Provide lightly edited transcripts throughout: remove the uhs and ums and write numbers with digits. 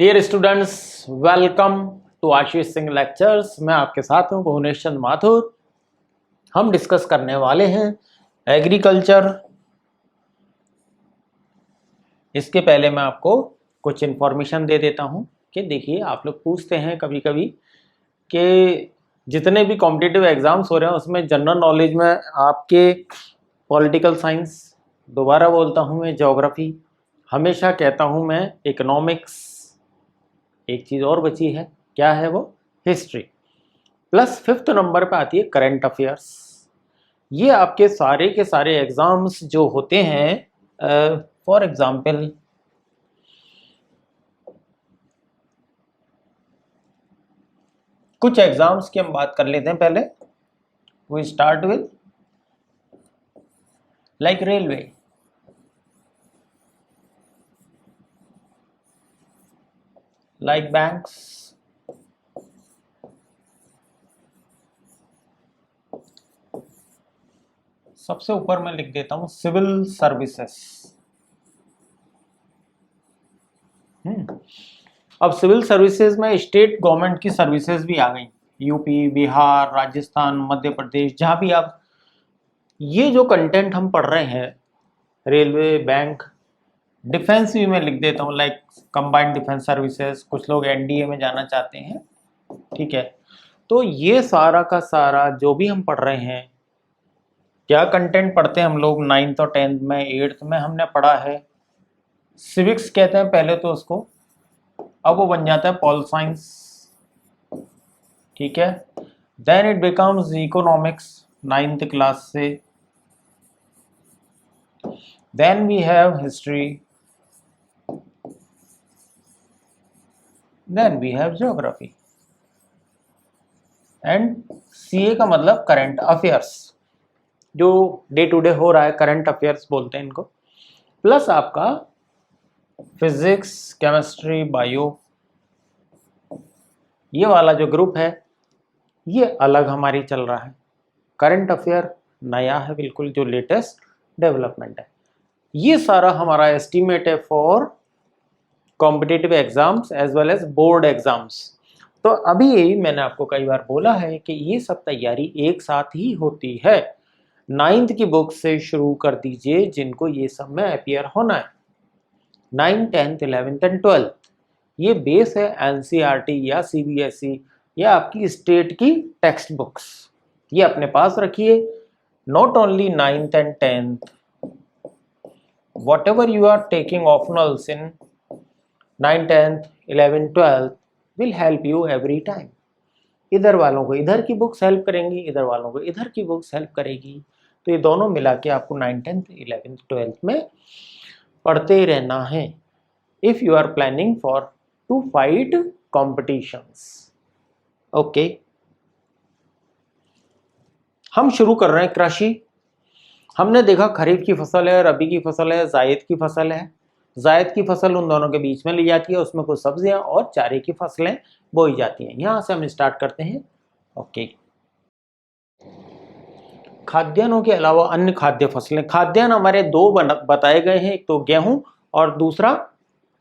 Dear students, welcome to Ashish Singh lectures. मैं आपके साथ हूं भुवनेश चंद्र माथुर। हम डिस्कस करने वाले हैं एग्रीकल्चर। इसके पहले मैं आपको कुछ इन्फॉर्मेशन दे देता हूं कि देखिए, आप लोग पूछते हैं कभी कभी कि जितने भी कॉम्पिटिटिव एग्जाम्स हो रहे हैं उसमें जनरल नॉलेज में आपके पॉलिटिकल साइंस, दोबारा बोलता हूं मैं ज्योग्राफी, हमेशा कहता हूं मैं इकोनॉमिक्स, एक चीज़ और बची है, क्या है वो? हिस्ट्री। प्लस 5th नंबर पे आती है करंट अफेयर्स। ये आपके सारे के सारे एग्जाम्स जो होते हैं, फॉर एग्जाम्पल कुछ एग्जाम्स की हम बात कर लेते हैं। पहले we start with like railway, like banks, सबसे ऊपर मैं लिख देता हूं सिविल सर्विसेज। अब सिविल सर्विसेज में स्टेट गवर्नमेंट की सर्विसेज भी आ गई, यूपी, बिहार, राजस्थान, मध्य प्रदेश, जहां भी आप ये जो कंटेंट हम पढ़ रहे हैं, रेलवे, बैंक, डिफेंस भी मैं लिख देता हूँ, लाइक कंबाइंड डिफेंस सर्विसेज। कुछ लोग एनडीए में जाना चाहते हैं, ठीक है। तो ये सारा का सारा जो भी हम पढ़ रहे हैं, क्या कंटेंट पढ़ते हैं हम लोग 9th और 10th में, 8th में हमने पढ़ा है सिविक्स कहते हैं पहले तो उसको, अब वो बन जाता है पॉल साइंस, ठीक है। Then it becomes economics 9th class से। Then we have history, then we have geography and CA का मतलब करंट अफेयर्स, जो डे टू डे हो रहा है, करंट अफेयर्स बोलते हैं इनको। प्लस आपका फिजिक्स, केमिस्ट्री, बायो, ये वाला जो ग्रुप है ये अलग हमारी चल रहा है। करंट अफेयर नया है बिल्कुल, जो लेटेस्ट डेवलपमेंट है। ये सारा हमारा एस्टीमेट है for competitive exams as well as board exams. तो अभी मैंने आपको कई बार बोला है कि ये सब तैयारी एक साथ ही होती है। 9th की बुक से शुरू कर दीजिए जिनको ये सब में अपियर होना है। 9th, 10th, 11th and 12th ये बेस है एनसीईआरटी या सीबीएसई या आपकी स्टेट की टेक्स्ट बुक्स, ये अपने पास रखिए। Not only 9th and 10th, whatever you are taking optionals in 9th, 10th, 11th, 12th will help you every time। इधर वालों को इधर की बुक्स हेल्प करेंगी, इधर वालों को इधर की बुक्स हेल्प करेगी। तो ये दोनों मिला के आपको 9th, 10th, 11th, 12th में पढ़ते रहना है if you are planning for to fight competitions. Okay, हम शुरू कर रहे हैं कृषि। हमने देखा खरीफ की फसल है, रबी की फसल है, जायद की फसल है। जायद की फसल उन दोनों के बीच में ली जाती है, उसमें कुछ सब्जियां और चारे की फसलें बोई जाती हैं। यहां से हम स्टार्ट करते हैं। ओके, खाद्यान्नों के अलावा अन्य खाद्य फसलें। खाद्यान्न हमारे दो बताए गए हैं, एक तो गेहूं और दूसरा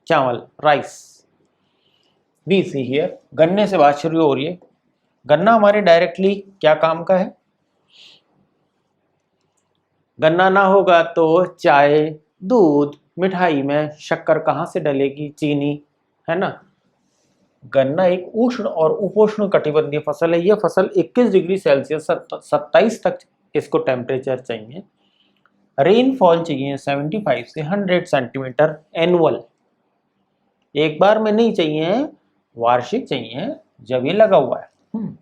चावल, राइस। बी सी हियर, गन्ने से बात शुरू हो रही है। गन्ना हमारे डायरेक्टली क्या काम का है? गन्ना ना होगा तो चाय, दूध, मिठाई में शक्कर कहाँ से डलेगी? चीनी, है ना। गन्ना एक उष्ण और उपोष्ण कटिबंधीय फसल है। यह फसल 21 डिग्री सेल्सियस 27 तक इसको टेम्परेचर चाहिए। रेनफॉल चाहिए 75 से 100 सेंटीमीटर एनुअल, एक बार में नहीं चाहिए, वार्षिक चाहिए जब ये लगा हुआ है।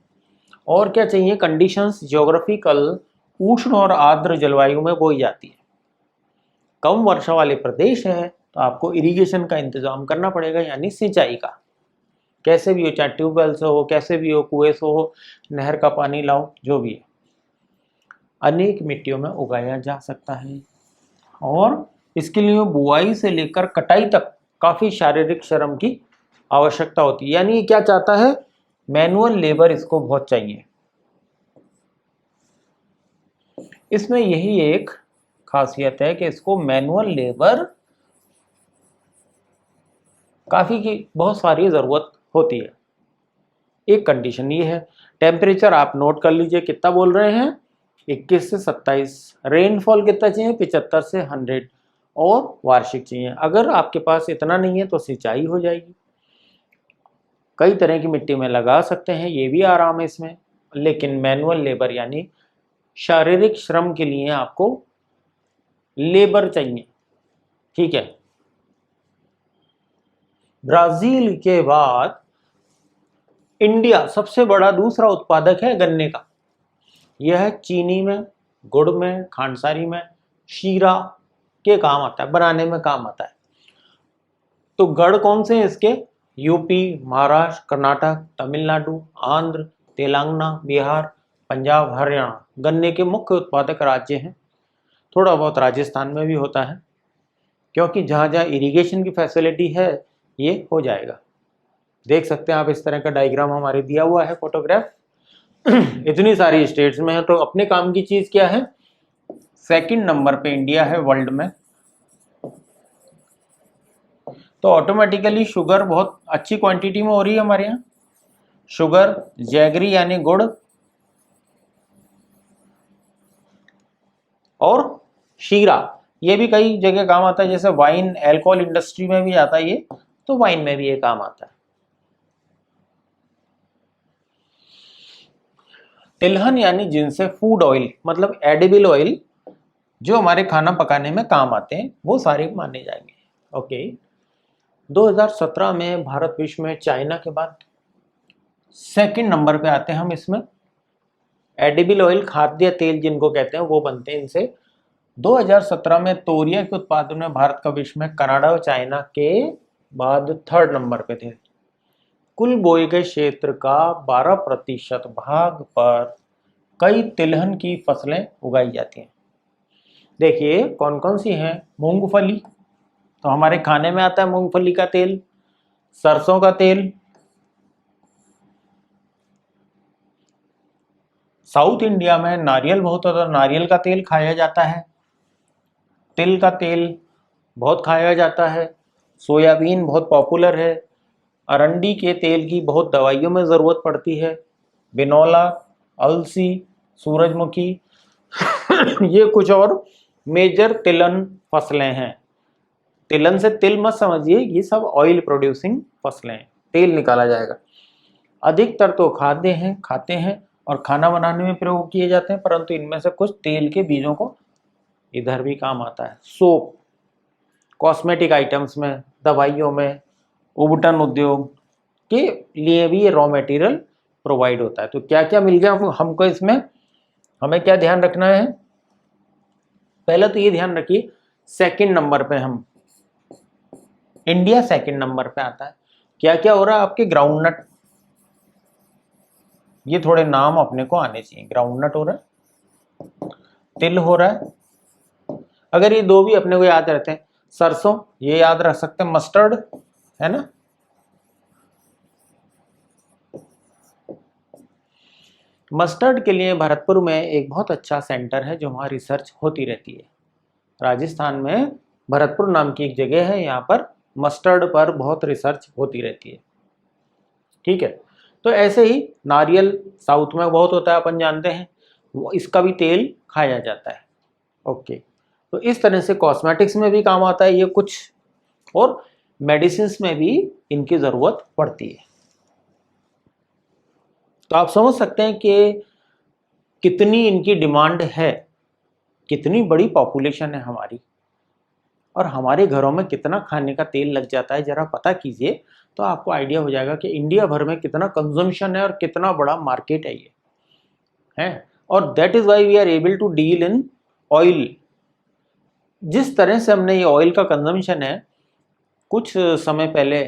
और क्या चाहिए? कंडीशंस ज्योग्राफिकल, उष्ण और आर्द्र जलवायु में बोई जाती है। कम वर्षा वाले प्रदेश हैं तो आपको इरिगेशन का इंतजाम करना पड़ेगा, यानी सिंचाई का। कैसे भी हो, चाहे ट्यूबवेल से हो, कैसे भी हो, कुएं से हो, नहर का पानी लाओ, जो भी है। अनेक मिट्टियों में उगाया जा सकता है और इसके लिए बुआई से लेकर कटाई तक काफी शारीरिक श्रम की आवश्यकता होती है। यानी क्या चाहता है? मैनुअल लेबर इसको बहुत चाहिए। इसमें यही एक खासियत है कि इसको मैनुअल लेबर काफ़ी की बहुत सारी ज़रूरत होती है। एक कंडीशन ये है, टेम्परेचर आप नोट कर लीजिए कितना बोल रहे हैं, 21 से 27। रेनफॉल कितना चाहिए, 75 से 100, और वार्षिक चाहिए। अगर आपके पास इतना नहीं है तो सिंचाई हो जाएगी। कई तरह की मिट्टी में लगा सकते हैं, ये भी आराम है इसमें, लेकिन मैनुअल लेबर यानी शारीरिक श्रम के लिए आपको लेबर चाहिए। ठीक है। ब्राजील के बाद इंडिया सबसे बड़ा दूसरा उत्पादक है गन्ने का। यह है चीनी में, गुड़ में, खांडसारी में, शीरा के काम आता है, बनाने में काम आता है। तो गढ़ कौन से हैं इसके, यूपी, महाराष्ट्र, कर्नाटक, तमिलनाडु, आंध्र, तेलंगाना, बिहार, पंजाब, हरियाणा गन्ने के मुख्य उत्पादक राज्य हैं। थोड़ा बहुत राजस्थान में भी होता है, क्योंकि जहाँ जहाँ इरिगेशन की फैसिलिटी है ये हो जाएगा। देख सकते हैं आप, इस तरह का डायग्राम हमारे दिया हुआ है, फोटोग्राफ। इतनी सारी स्टेट्स में है, तो अपने काम की चीज क्या है, सेकंड नंबर पे इंडिया है वर्ल्ड में। तो ऑटोमेटिकली शुगर बहुत अच्छी क्वांटिटी में हो रही है हमारे यहाँ। शुगर, जैगरी यानी गुड़, और शीरा, ये भी कई जगह काम आता है, जैसे वाइन, अल्कोहल इंडस्ट्री में भी आता है ये, तो वाइन में भी ये काम आता है। तिलहन यानी जिनसे फूड ऑयल, मतलब एडिबल ऑयल, जो हमारे खाना पकाने में काम आते हैं, वो सारे माने जाएंगे। ओके। 2017 में भारत विश्व में चाइना के बाद सेकंड नंबर पे आते हैं हम इसमें। एडिबल ऑयल, खाद्य तेल जिनको कहते हैं, वो बनते हैं इनसे। 2017 में तोरिया के उत्पादन में भारत का विश्व में कनाडा और चाइना के बाद थर्ड नंबर पे थे। कुल बोए गए क्षेत्र का 12% भाग पर कई तिलहन की फसलें उगाई जाती हैं। देखिए कौन कौन सी हैं, मूंगफली, तो हमारे खाने में आता है मूंगफली का तेल, सरसों का तेल, साउथ इंडिया में नारियल बहुत होता है, नारियल का तेल खाया जाता है, तिल का तेल बहुत खाया जाता है, सोयाबीन बहुत पॉपुलर है, अरंडी के तेल की बहुत दवाइयों में ज़रूरत पड़ती है, बिनौला, अलसी, सूरजमुखी ये कुछ और मेजर तिलहन फसलें हैं। तिलहन से तिल मत समझिए, ये सब ऑयल प्रोड्यूसिंग फसलें हैं, तेल निकाला जाएगा। अधिकतर तो खाद्य हैं, खाते हैं और खाना बनाने में प्रयोग किए जाते हैं, परंतु इनमें से कुछ तेल के बीजों को इधर भी काम आता है। सोप, कॉस्मेटिक आइटम्स में, दवाइयों में, उबटन उद्योग के लिए भी ये रॉ मटेरियल प्रोवाइड होता है। तो क्या क्या मिल गया हमको इसमें, हमें क्या ध्यान रखना है, पहले तो ये ध्यान रखिए सेकंड नंबर पे हम, इंडिया सेकंड नंबर पे आता है। क्या क्या हो रहा है आपके, ग्राउंडनट, ये थोड़े नाम अपने को आने चाहिए। ग्राउंडनट हो रहा है, तिल हो रहा है, अगर ये दो भी अपने को याद रहते हैं, सरसों ये याद रख सकते हैं, मस्टर्ड है ना, मस्टर्ड के लिए भरतपुर में एक बहुत अच्छा सेंटर है जो वहाँ रिसर्च होती रहती है। राजस्थान में भरतपुर नाम की एक जगह है, यहाँ पर मस्टर्ड पर बहुत रिसर्च होती रहती है। ठीक है। तो ऐसे ही नारियल साउथ में बहुत होता है, अपन जानते हैं, इसका भी तेल खाया जाता है। ओके। तो इस तरह से कॉस्मेटिक्स में भी काम आता है ये कुछ, और मेडिसिन में भी इनकी ज़रूरत पड़ती है। तो आप समझ सकते हैं कि कितनी इनकी डिमांड है, कितनी बड़ी पॉपुलेशन है हमारी, और हमारे घरों में कितना खाने का तेल लग जाता है, जरा पता कीजिए, तो आपको आइडिया हो जाएगा कि इंडिया भर में कितना कंजम्पशन है और कितना बड़ा मार्केट है ये है। और that is why we are able to deal in oil. जिस तरह से हमने ये ऑयल का कंजम्पशन है, कुछ समय पहले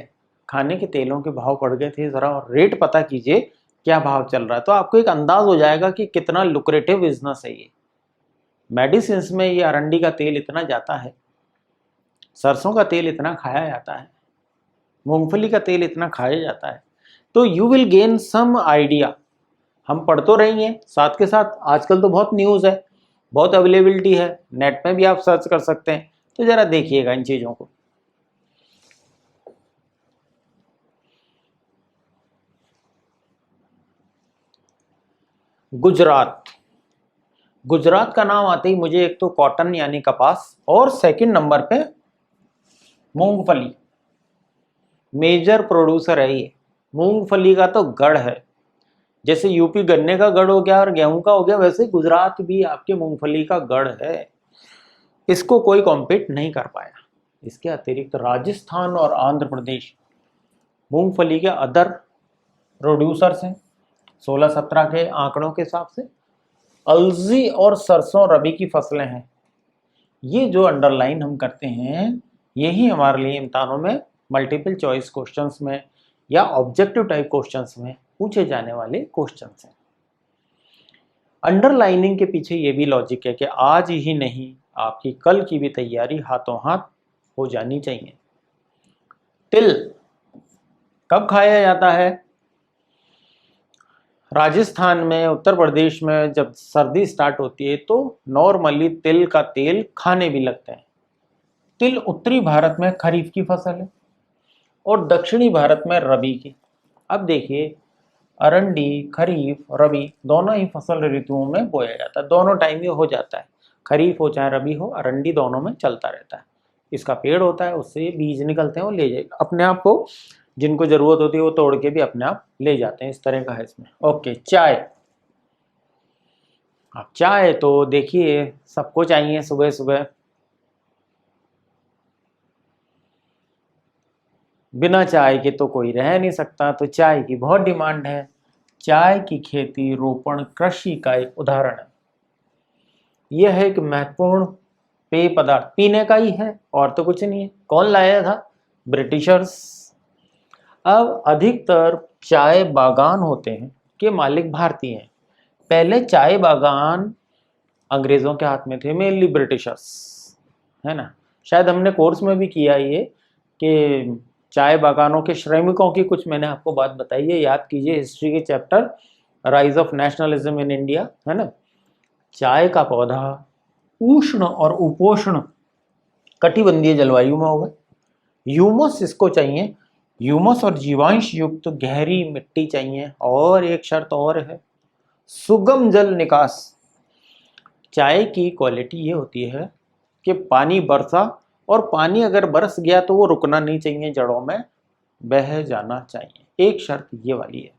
खाने के तेलों के भाव बढ़ गए थे, ज़रा रेट पता कीजिए क्या भाव चल रहा है, तो आपको एक अंदाज हो जाएगा कि कितना लुक्रेटिव बिजनेस है ये। मेडिसिन में ये अरंडी का तेल इतना जाता है, सरसों का तेल इतना खाया जाता है, मूंगफली का तेल इतना खाया जाता है, तो you will gain some idea. हम पढ़ तो रही हैं, साथ के साथ आजकल तो बहुत न्यूज़ है, बहुत अवेलेबिलिटी है, नेट में भी आप सर्च कर सकते हैं, तो ज़रा देखिएगा इन चीज़ों को। गुजरात। गुजरात का नाम आते ही मुझे एक तो कॉटन यानी कपास, और सेकंड नंबर पे मूंगफली। मेजर प्रोड्यूसर है ये मूंगफली का, तो गढ़ है। जैसे यूपी गन्ने का गढ़ हो गया और गेहूं का हो गया, वैसे गुजरात भी आपके मूंगफली का गढ़ है। इसको कोई कॉम्पीट नहीं कर पाया। इसके अतिरिक्त राजस्थान और आंध्र प्रदेश मूंगफली के अदर प्रोड्यूसर्स हैं 16-17 के आंकड़ों के हिसाब से। अलसी और सरसों रबी की फसलें हैं। ये जो अंडरलाइन हम करते हैं, यही हमारे लिए इम्तिहानों में मल्टीपल चॉइस क्वेश्चंस में या ऑब्जेक्टिव टाइप क्वेश्चंस में पूछे जाने वाले क्वेश्चंस हैं। अंडरलाइनिंग के पीछे ये भी लॉजिक है कि आज ही नहीं, आपकी कल की भी तैयारी हाथों हाथ हो जानी चाहिए। तिल कब खाया जाता है? राजस्थान में, उत्तर प्रदेश में जब सर्दी स्टार्ट होती है तो नॉर्मली तिल का तेल खाने भी लगते हैं। तिल उत्तरी भारत में खरीफ की फसल है और दक्षिणी भारत में रबी की। अब देखिए, अरंडी खरीफ रबी दोनों ही फसल ऋतुओं में बोया जाता है, दोनों टाइम ये हो जाता है। खरीफ हो चाहे रबी हो, अरंडी दोनों में चलता रहता है। इसका पेड़ होता है, उससे बीज निकलते हैं और ले जाए अपने आप को, जिनको जरूरत होती है वो तोड़ के भी अपने आप ले जाते हैं। इस तरह का है इसमें। ओके, चाय। अब चाय तो देखिए सबको चाहिए सुबह सुबह, बिना चाय के तो कोई रह नहीं सकता, तो चाय की बहुत डिमांड है। चाय की खेती रोपण कृषि का एक उदाहरण है। यह है एक महत्वपूर्ण पेय पदार्थ, पीने का ही है और तो कुछ नहीं है। कौन लाया था? ब्रिटिशर्स। अब अधिकतर चाय बागान होते हैं के मालिक भारतीय हैं। पहले चाय बागान अंग्रेजों के हाथ में थे, मेनली ब्रिटिशर्स, है ना। शायद हमने कोर्स में भी किया ये कि चाय बागानों के श्रमिकों की कुछ मैंने आपको बात बताई है, याद कीजिए हिस्ट्री के chapter rise of nationalism in India, है ना। चाय का पौधा उष्ण और उपोष्ण कटिबंधीय जलवायु में होगा। ह्यूमस इसको चाहिए, ह्यूमस और जीवांश युक्त गहरी मिट्टी चाहिए, और एक शर्त और है, सुगम जल निकास। चाय की क्वालिटी ये होती है कि पानी बरसा, और पानी अगर बरस गया तो वो रुकना नहीं चाहिए, जड़ों में बह जाना चाहिए। एक शर्त ये वाली है।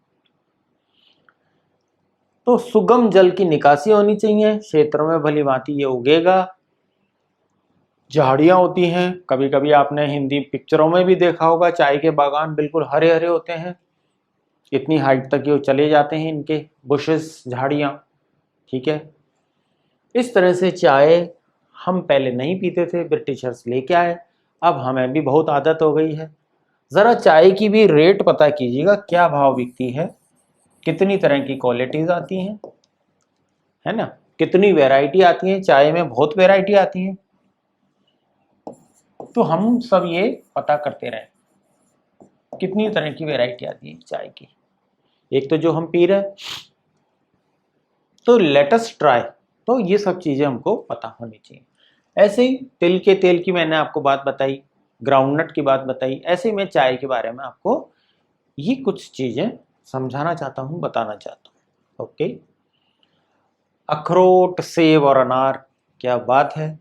तो सुगम जल की निकासी होनी चाहिए, क्षेत्र में भली भांति ये उगेगा। झाड़ियां होती हैं, कभी कभी आपने हिंदी पिक्चरों में भी देखा होगा, चाय के बागान बिल्कुल हरे हरे होते हैं, इतनी हाइट तक ये चले जाते हैं इनके बुशेस, झाड़ियां, ठीक है। इस तरह से चाय हम पहले नहीं पीते थे, ब्रिटिशर्स लेके आए, अब हमें भी बहुत आदत हो गई है। ज़रा चाय की भी रेट पता कीजिएगा, क्या भाव बिकती है, कितनी तरह की क्वालिटीज़ आती हैं, है ना, कितनी वैरायटी आती है। चाय में बहुत वैरायटी आती है, तो हम सब ये पता करते रहें कितनी तरह की वैरायटी आती है चाय की। एक तो जो हम पी रहे हैं, तो लेट अस ट्राई, तो ये सब चीज़ें हमको पता होनी चाहिए। ऐसे ही तिल के तेल की मैंने आपको बात बताई, ग्राउंडनट की बात बताई, ऐसे ही मैं चाय के बारे में आपको ये कुछ चीज़ें समझाना चाहता हूँ, बताना चाहता हूँ। ओके, अखरोट, सेब और अनार, क्या बात है।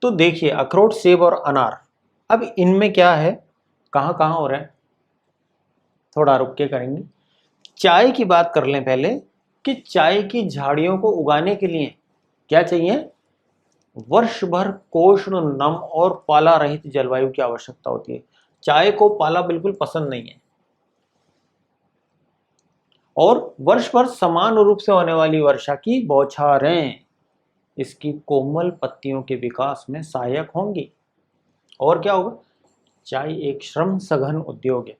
तो देखिए, अखरोट, सेब और अनार, अब इनमें क्या है, कहाँ कहाँ हो रहा है, थोड़ा रुक के करेंगे। चाय की बात कर लें पहले, कि चाय की झाड़ियों को उगाने के लिए क्या चाहिए, वर्ष भर कोष्ण, नम और पाला रहित जलवायु की आवश्यकता होती है। चाय को पाला बिल्कुल पसंद नहीं है, और वर्ष भर समान रूप से होने वाली वर्षा की बौछारें इसकी कोमल पत्तियों के विकास में सहायक होंगी। और क्या होगा, चाय एक श्रम सघन उद्योग है।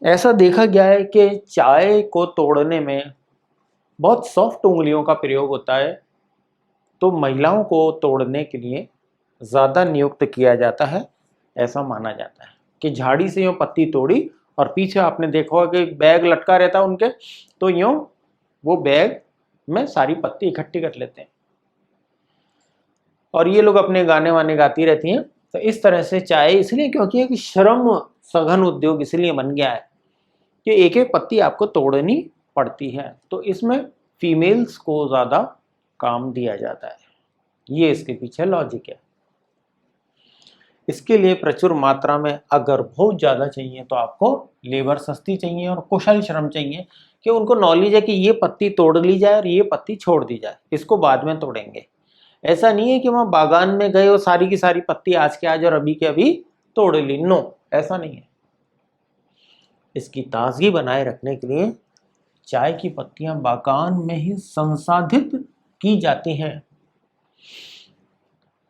ऐसा देखा गया है कि चाय को तोड़ने में बहुत सॉफ्ट उंगलियों का प्रयोग होता है, तो महिलाओं को तोड़ने के लिए ज़्यादा नियुक्त किया जाता है। ऐसा माना जाता है कि झाड़ी से यूँ पत्ती तोड़ी, और पीछे आपने देखा होगा कि बैग लटका रहता है उनके, तो यूँ वो बैग में सारी पत्ती इकट्ठी कर लेते हैं, और ये लोग अपने गाने वाने गाती रहती हैं। तो इस तरह से चाय इसलिए क्योंकि एक श्रम सघन उद्योग इसलिए बन गया है कि एक एक पत्ती आपको तोड़नी पड़ती है, तो इसमें फीमेल्स को ज़्यादा काम दिया जाता है। ये इसके पीछे लॉजिक है। इसके लिए प्रचुर मात्रा में अगर बहुत ज़्यादा चाहिए तो आपको लेबर सस्ती चाहिए और कुशल श्रम चाहिए, कि उनको नॉलेज है कि ये पत्ती तोड़ ली जाए और ये पत्ती छोड़ दी जाए, इसको बाद में तोड़ेंगे। ऐसा नहीं है कि वहाँ बागान में गए और सारी की सारी पत्ती आज के आज और अभी के अभी तोड़ ली, नो, ऐसा नहीं है। इसकी ताजगी बनाए रखने के लिए चाय की पत्तियां बागान में ही संसाधित की जाती हैं।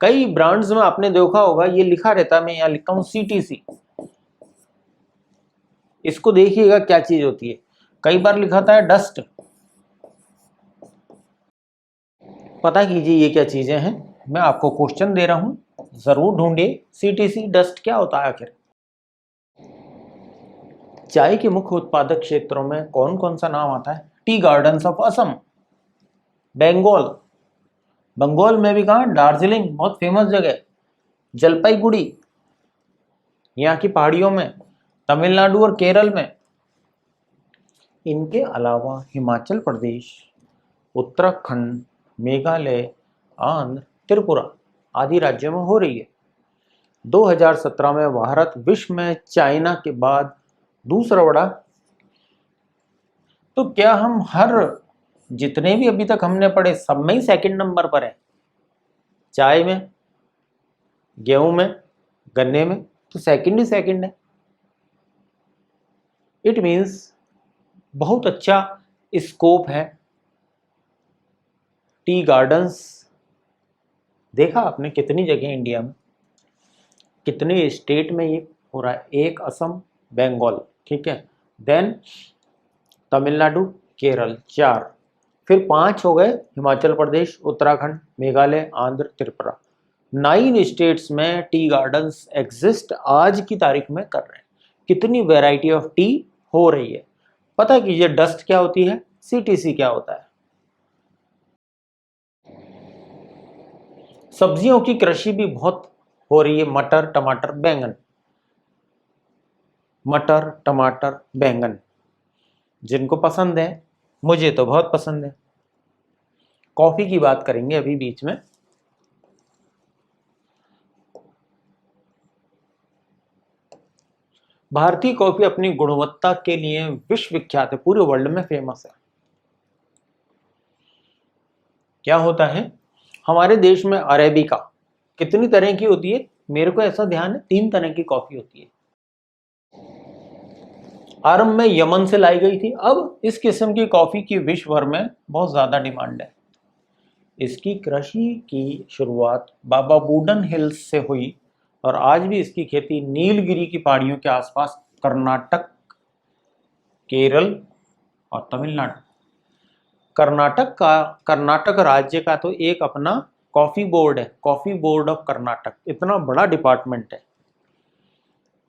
कई ब्रांड्स में आपने देखा होगा ये लिखा रहता है, मैं यहाँ लिखता हूँ CTC। इसको देखिएगा क्या चीज होती है। कई बार लिखा था डस्ट, पता कीजिए ये क्या चीजें हैं। मैं आपको क्वेश्चन दे रहा हूं, जरूर ढूंढिए CTC डस्ट क्या होता है आखिर। चाय के मुख्य उत्पादक क्षेत्रों में कौन कौन सा नाम आता है? Tea gardens of Assam, Bengal, Bengal में भी कहाँ, दार्जिलिंग बहुत फेमस जगह, जलपाईगुड़ी यहाँ की पहाड़ियों में, तमिलनाडु और केरल में। इनके अलावा हिमाचल प्रदेश, उत्तराखंड, मेघालय, आंध्र, त्रिपुरा आदि राज्यों में हो रही है। 2017 में भारत विश्व में चाइना के बाद दूसरा बड़ा। तो क्या हम हर जितने भी अभी तक हमने पढ़े सब में ही सेकंड नंबर पर है? चाय में, गेहूं में, गन्ने में तो सेकंड ही सेकंड है। इट मीन्स बहुत अच्छा स्कोप है। टी गार्डन्स देखा आपने कितनी जगह इंडिया में, कितने स्टेट में ये हो रहा है? एक असम, बंगाल, ठीक है, देन तमिलनाडु, केरल, 4, फिर 5 हो गए हिमाचल प्रदेश, उत्तराखंड, मेघालय, आंध्र, त्रिपुरा। 9 स्टेट्स में टी गार्डन्स एग्जिस्ट आज की तारीख में कर रहे हैं। कितनी वैरायटी ऑफ टी हो रही है। पता कीजिए डस्ट क्या होती है, CTC क्या होता है। सब्जियों की कृषि भी बहुत हो रही है, मटर, टमाटर, बैंगन, मटर, टमाटर, बैंगन जिनको पसंद है, मुझे तो बहुत पसंद है। कॉफी की बात करेंगे अभी बीच में। भारतीय कॉफी अपनी गुणवत्ता के लिए विश्व विख्यात है, पूरे वर्ल्ड में फेमस है। क्या होता है हमारे देश में? अरेबिका कितनी तरह की होती है? मेरे को ऐसा ध्यान है 3 तरह की कॉफी होती है। आरंभ में यमन से लाई गई थी, अब इस किस्म की कॉफी की विश्व भर में बहुत ज्यादा डिमांड है। इसकी कृषि की शुरुआत बाबा बूडन हिल्स से हुई और आज भी इसकी खेती नीलगिरी की पहाड़ियों के आसपास कर्नाटक, केरल और तमिलनाडु। कर्नाटक राज्य का तो एक अपना कॉफी बोर्ड है, कॉफी बोर्ड ऑफ कर्नाटक, इतना बड़ा डिपार्टमेंट है।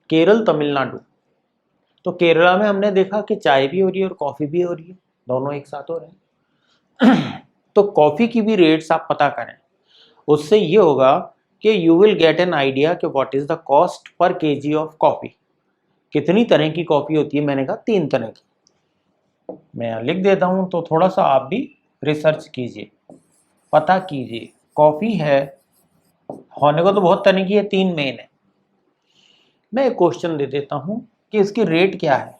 केरल, तमिलनाडु, तो केरला में हमने देखा कि चाय भी हो रही है और कॉफी भी हो रही है, दोनों एक साथ हो रहे हैं। तो कॉफी की भी रेट्स आप पता करें, उससे ये होगा कि you will get an idea कि what is the cost per KG of coffee. कितनी तरह की कॉफी होती है? मैंने कहा 3 तरह की। मैं यहाँ लिख देता हूँ, तो थोड़ा सा आप भी रिसर्च कीजिए, पता कीजिए। कॉफी है, होने को तो बहुत तरह की है, 3 मेन है। मैं एक क्वेश्चन दे देता हूँ कि इसकी रेट क्या है।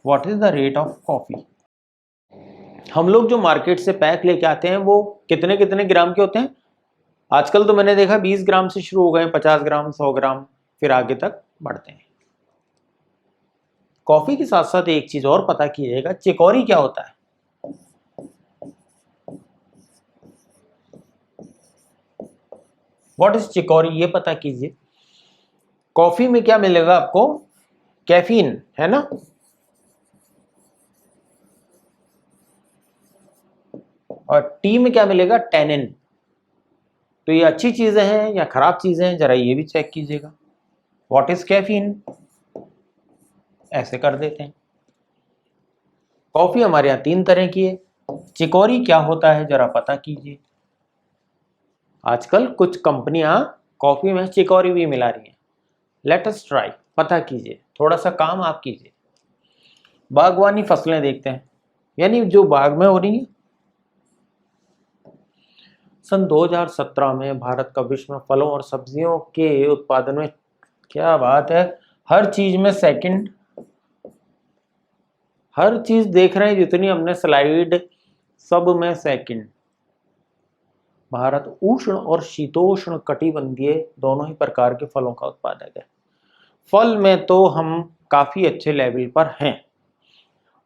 What is the rate of coffee? हम लोग जो मार्केट से पैक लेके आते हैं वो कितने कितने ग्राम के होते हैं? आजकल तो मैंने देखा 20 ग्राम से शुरू हो गए, 50 ग्राम, 100 ग्राम, फिर आगे तक बढ़ते हैं। कॉफी के साथ साथ एक चीज और पता कीजिएगा, चिकोरी क्या होता है? व्हाट इज चिकोरी, ये पता कीजिए। कॉफी में क्या मिलेगा आपको? कैफीन, है ना? और टी में क्या मिलेगा? टैनिन। तो ये अच्छी चीजें हैं या खराब चीजें हैं, जरा ये भी चेक कीजिएगा। व्हाट इज कैफीन, ऐसे कर देते हैं। कॉफी हमारे यहाँ 3 तरह की है। चिकोरी क्या होता है जरा पता कीजिए। आजकल कुछ कंपनियां कॉफी में चिकोरी भी मिला रही हैं। लेट अस ट्राई, पता कीजिए, थोड़ा सा काम आप कीजिए। बागवानी फसलें देखते हैं, यानी जो बाग में हो रही है। सन 2017 में भारत का विश्व में फलों और सब्जियों के उत्पादन में, क्या बात है, हर चीज में सेकंड, हर चीज देख रहे हैं जितनी हमने स्लाइड, सब में सेकंड। भारत उष्ण और शीतोष्ण कटिबंधीय दोनों ही प्रकार के फलों का उत्पादक है। फल में तो हम काफी अच्छे लेवल पर हैं,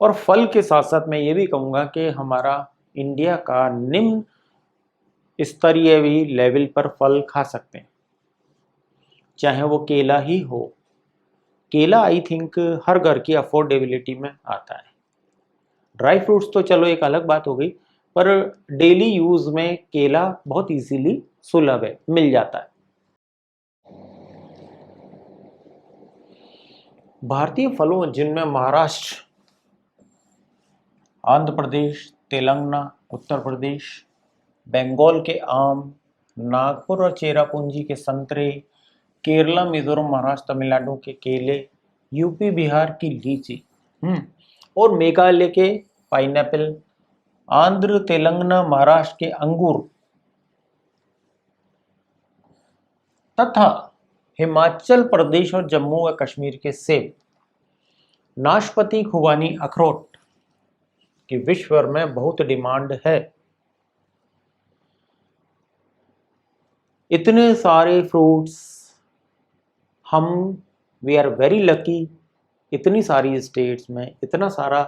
और फल के साथ साथ मैं ये भी कहूँगा कि हमारा इंडिया का निम्न स्तरीय भी लेवल पर फल खा सकते हैं, चाहे वो केला ही हो। केला आई थिंक हर घर की अफोर्डेबिलिटी में आता है। ड्राई फ्रूट्स तो चलो एक अलग बात हो गई, पर डेली यूज में केला बहुत इजीली सुलभ है, मिल जाता है। भारतीय फलों जिनमें महाराष्ट्र, आंध्र प्रदेश, तेलंगाना, उत्तर प्रदेश, बंगाल के आम, नागपुर और चेरापूंजी के संतरे, केरला, मिजोरम, महाराष्ट्र, तमिलनाडु के केले, यूपी बिहार की लीची, और मेघालय के पाइनएप्पल, आंध्र, तेलंगाना, महाराष्ट्र के अंगूर तथा हिमाचल प्रदेश और जम्मू व कश्मीर के सेब, नाशपाती, खुबानी, अखरोट की विश्व भर में बहुत डिमांड है। इतने सारे फ्रूट्स, हम वी आर वेरी लकी, इतनी सारी स्टेट्स में इतना सारा,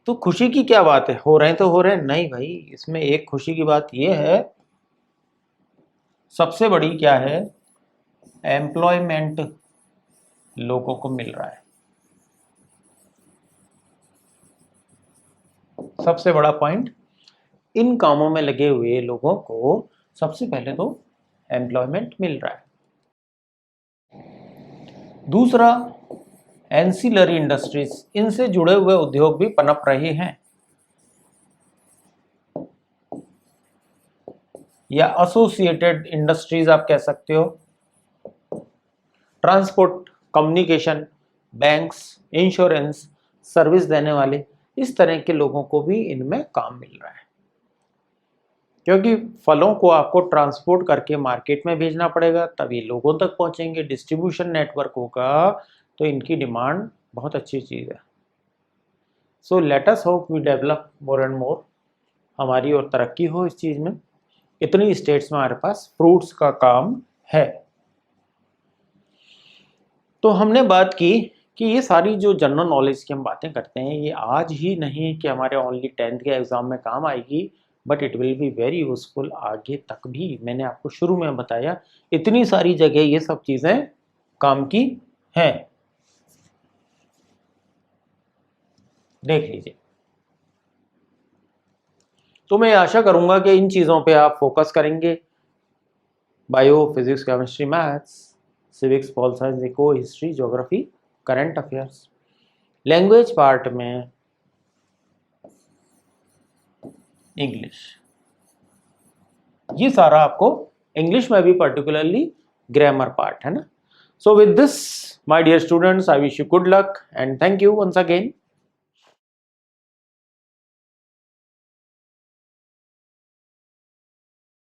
तो खुशी की क्या बात है, हो रहे हैं तो हो रहे हैं। नहीं भाई, इसमें एक खुशी की बात यह है, सबसे बड़ी क्या है, एम्प्लॉयमेंट लोगों को मिल रहा है। सबसे बड़ा पॉइंट, इन कामों में लगे हुए लोगों को सबसे पहले तो एम्प्लॉयमेंट मिल रहा है। दूसरा, एंसिलरी इंडस्ट्रीज, इनसे जुड़े हुए उद्योग भी पनप रहे हैं, या एसोसिएटेड इंडस्ट्रीज आप कह सकते हो। Transport, communication, banks, insurance, service देने वाले, इस तरह के लोगों को भी इनमें काम मिल रहा है, क्योंकि फलों को आपको ट्रांसपोर्ट करके मार्केट में भेजना पड़ेगा, तभी लोगों तक पहुंचेंगे, डिस्ट्रीब्यूशन नेटवर्क होगा, तो इनकी डिमांड बहुत अच्छी चीज़ है। So let us hope we develop more and more, हमारी और तरक्की हो इस चीज़ में। इतनी स्टेट्स में हमारे पास फ्रूट्स का काम है। तो हमने बात की कि ये सारी जो जनरल नॉलेज की हम बातें करते हैं, ये आज ही नहीं कि हमारे ओनली 10th के एग्ज़ाम में काम आएगी, but it will be very useful आगे तक भी। मैंने आपको शुरू में बताया, इतनी सारी जगह ये सब चीज़ें काम की हैं, देख लीजिए। तो मैं आशा करूंगा कि इन चीज़ों पे आप फोकस करेंगे, bio, physics, chemistry, maths, civics, pol science, eco, history, geography, current affairs. Language part में इंग्लिश, ये सारा आपको इंग्लिश में भी पर्टिकुलरली ग्रामर पार्ट है ना। So with this my dear students, I wish you good luck and thank you once again.